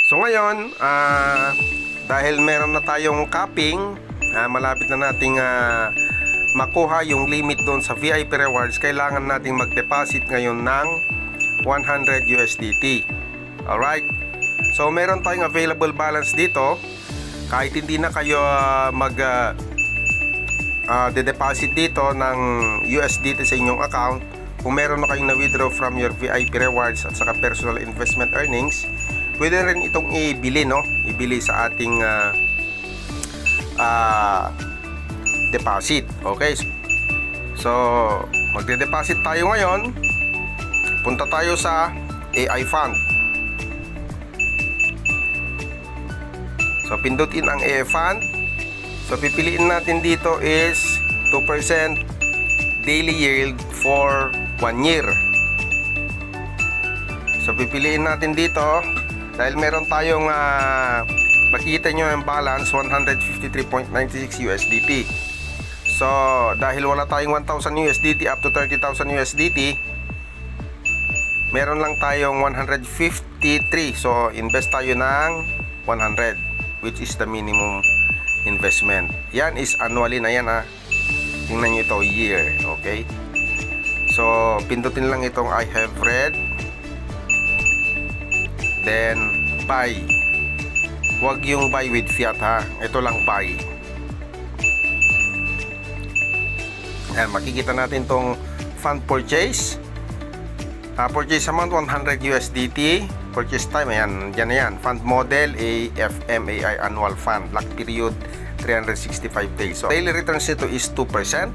So ngayon, dahil meron na tayong capping, malapit na nating makuha yung limit doon sa VIP rewards, kailangan nating mag-deposit ngayon ng 100 USDT. Alright, so meron tayong available balance dito. Kahit hindi na kayo de-deposit dito ng USDT sa inyong account, kung meron na kayong na-withdraw from your VIP rewards at saka personal investment earnings, pwede rin itong ibili, no? Ibili sa ating deposit. Okay, so magde-deposit tayo ngayon. Punta tayo sa AI Fund. So pindutin ang AI Fund. So pipiliin natin dito is 2% daily yield for 1 year. So pipiliin natin dito dahil meron tayong makikita nyo yung balance 153.96 USDT. So dahil wala tayong 1,000 USDT up to 30,000 USDT, meron lang tayong 153. So invest tayo ng 100, which is the minimum investment. Yan is annually na yan, tingnan nyo ito, year. Okay, so pindutin lang itong I have read, then buy. Huwag yung buy with fiat, ito lang buy. Ayan, makikita natin tong fund purchase. Purchase amount 100 USDT. Purchase time, ayan, dyan na yan. Fund model AFMAI annual fund. Lock period 365 days. So daily returns nito is 2%.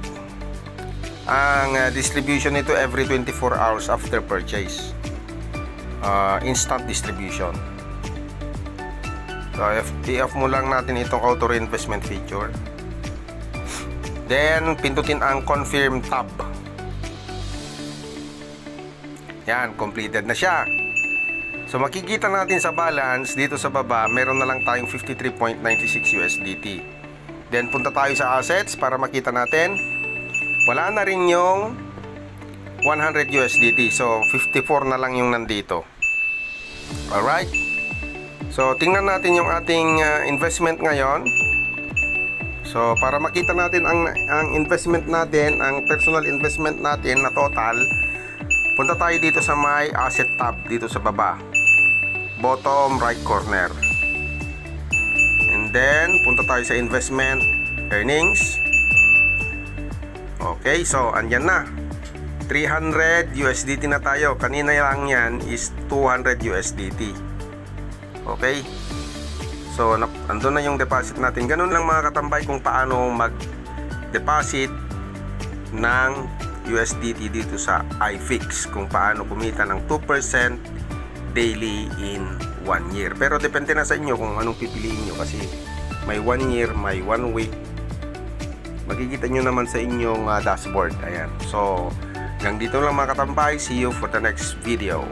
Ang distribution nito every 24 hours after purchase. Instant distribution. So i-off mo lang natin itong auto reinvestment feature. Then pindutin ang confirm tab. Yan, completed na siya. So makikita natin sa balance dito sa baba, meron na lang tayong 53.96 USDT. Then punta tayo sa assets para makita natin, wala na rin yung 100 USDT. So 54 na lang yung nandito. Alright, so tingnan natin yung ating investment ngayon. So para makita natin ang investment natin, ang personal investment natin na total, punta tayo dito sa my asset tab dito sa baba, bottom right corner. And then punta tayo sa investment earnings. Okay, so andyan na, 300 USDT na tayo. Kanina lang yan is 200 USDT. Okay, so andun na yung deposit natin. Ganun lang mga katambay kung paano mag-deposit ng USDT dito sa iFix, kung paano kumita ng 2% daily in 1 year. Pero depende na sa inyo kung anong pipiliin nyo, kasi may 1 year, may 1 week. Makikita nyo naman sa inyong dashboard. Ayan, so hanggang dito lang mga katambay. See you for the next video.